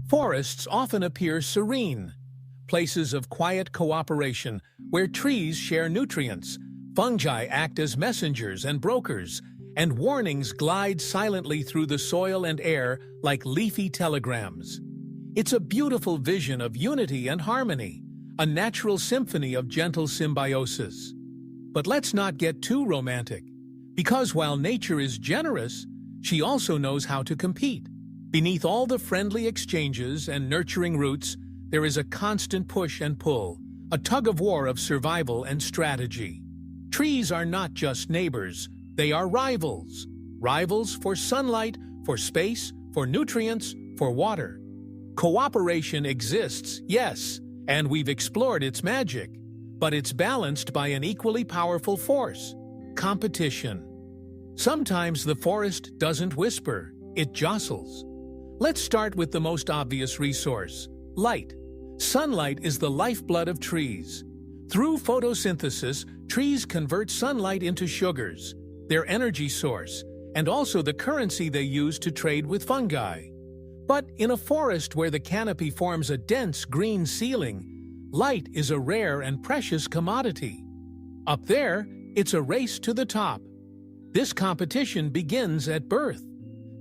Forests often appear serene, places of quiet cooperation where trees share nutrients, fungi act as messengers and brokers, and warnings glide silently through the soil and air like leafy telegrams. It's a beautiful vision of unity and harmony, a natural symphony of gentle symbiosis. But let's not get too romantic, because while nature is generous, she also knows how to compete. Beneath all the friendly exchanges and nurturing roots, there is a constant push and pull, a tug-of-war of survival and strategy. Trees are not just neighbors, they are rivals. Rivals for sunlight, for space, for nutrients, for water. Cooperation exists, yes, and we've explored its magic, but it's balanced by an equally powerful force: competition. Sometimes the forest doesn't whisper, it jostles. Let's start with the most obvious resource: light. Sunlight is the lifeblood of trees. Through photosynthesis, trees convert sunlight into sugars, their energy source, and also the currency they use to trade with fungi. But in a forest where the canopy forms a dense green ceiling, light is a rare and precious commodity. Up there, it's a race to the top. This competition begins at birth.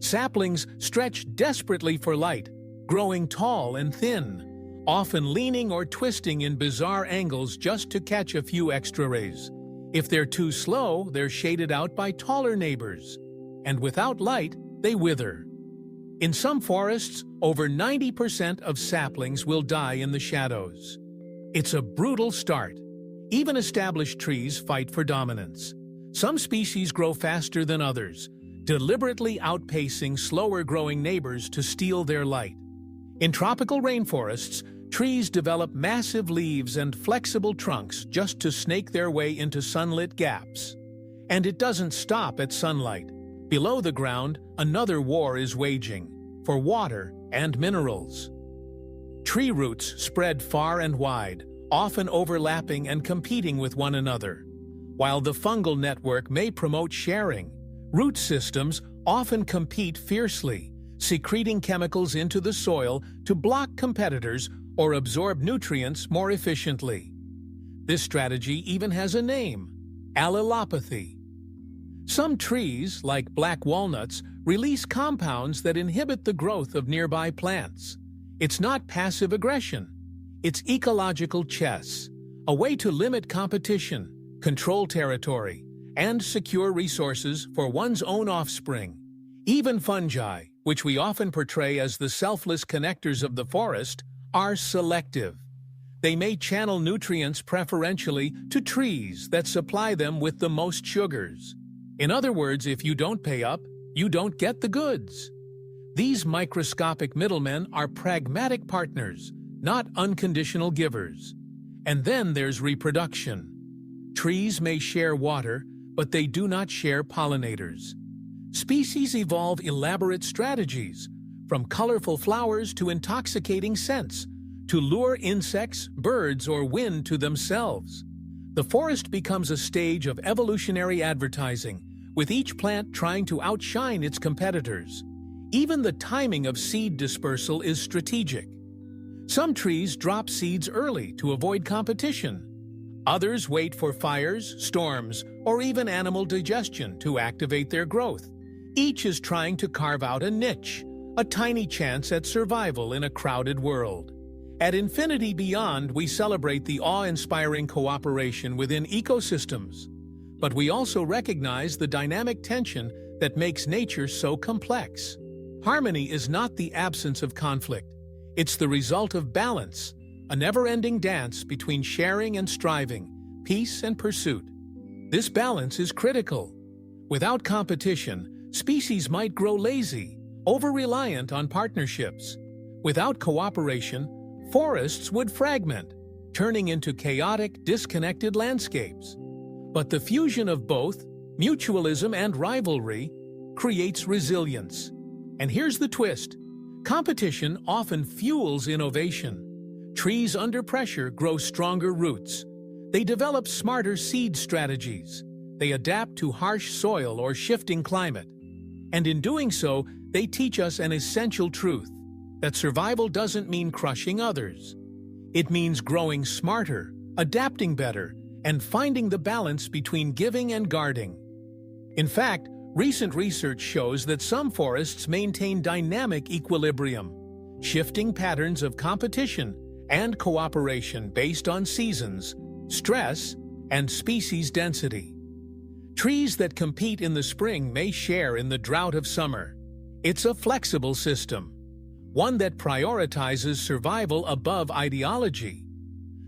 Saplings stretch desperately for light, growing tall and thin, often leaning or twisting in bizarre angles just to catch a few extra rays. If they're too slow, they're shaded out by taller neighbors. And without light, they wither. In some forests, over 90% of saplings will die in the shadows. It's a brutal start. Even established trees fight for dominance. Some species grow faster than others, deliberately outpacing slower-growing neighbors to steal their light. In tropical rainforests, trees develop massive leaves and flexible trunks just to snake their way into sunlit gaps. And it doesn't stop at sunlight. Below the ground, another war is waging, for water and minerals. Tree roots spread far and wide, often overlapping and competing with one another. While the fungal network may promote sharing, root systems often compete fiercely, secreting chemicals into the soil to block competitors or absorb nutrients more efficiently. This strategy even has a name: allelopathy. Some trees, like black walnuts, release compounds that inhibit the growth of nearby plants. It's not passive aggression. It's ecological chess, a way to limit competition, control territory, and secure resources for one's own offspring. Even fungi, which we often portray as the selfless connectors of the forest, are selective. They may channel nutrients preferentially to trees that supply them with the most sugars. In other words, if you don't pay up, you don't get the goods. These microscopic middlemen are pragmatic partners, not unconditional givers. And then there's reproduction. Trees may share water, but they do not share pollinators. Species evolve elaborate strategies, from colorful flowers to intoxicating scents, to lure insects, birds, or wind to themselves. The forest becomes a stage of evolutionary advertising, with each plant trying to outshine its competitors. Even the timing of seed dispersal is strategic. Some trees drop seeds early to avoid competition. Others wait for fires, storms, or even animal digestion to activate their growth. Each is trying to carve out a niche, a tiny chance at survival in a crowded world. At Infinity Beyond, we celebrate the awe-inspiring cooperation within ecosystems. But we also recognize the dynamic tension that makes nature so complex. Harmony is not the absence of conflict. It's the result of balance, a never-ending dance between sharing and striving, peace and pursuit. This balance is critical. Without competition, species might grow lazy, over-reliant on partnerships. Without cooperation, forests would fragment, turning into chaotic, disconnected landscapes. But the fusion of both, mutualism and rivalry, creates resilience. And here's the twist: competition often fuels innovation. Trees under pressure grow stronger roots. They develop smarter seed strategies. They adapt to harsh soil or shifting climate. And in doing so, they teach us an essential truth: that survival doesn't mean crushing others. It means growing smarter, adapting better, and finding the balance between giving and guarding. In fact, recent research shows that some forests maintain dynamic equilibrium, shifting patterns of competition and cooperation based on seasons, stress, and species density. Trees that compete in the spring may share in the drought of summer. It's a flexible system, one that prioritizes survival above ideology.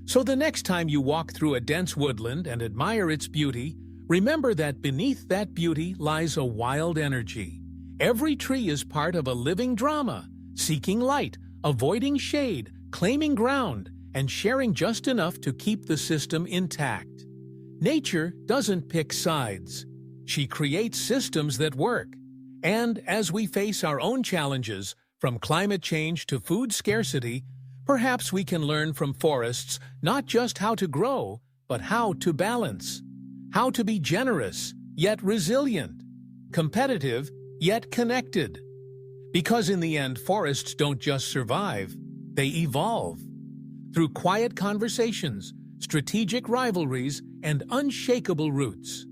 So the next time you walk through a dense woodland and admire its beauty, remember that beneath that beauty lies a wild energy. Every tree is part of a living drama, seeking light, avoiding shade, claiming ground, and sharing just enough to keep the system intact. Nature doesn't pick sides. She creates systems that work. And as we face our own challenges, from climate change to food scarcity, perhaps we can learn from forests not just how to grow, but how to balance. How to be generous, yet resilient. Competitive, yet connected. Because in the end, forests don't just survive, they evolve. Through quiet conversations, strategic rivalries, and unshakable roots.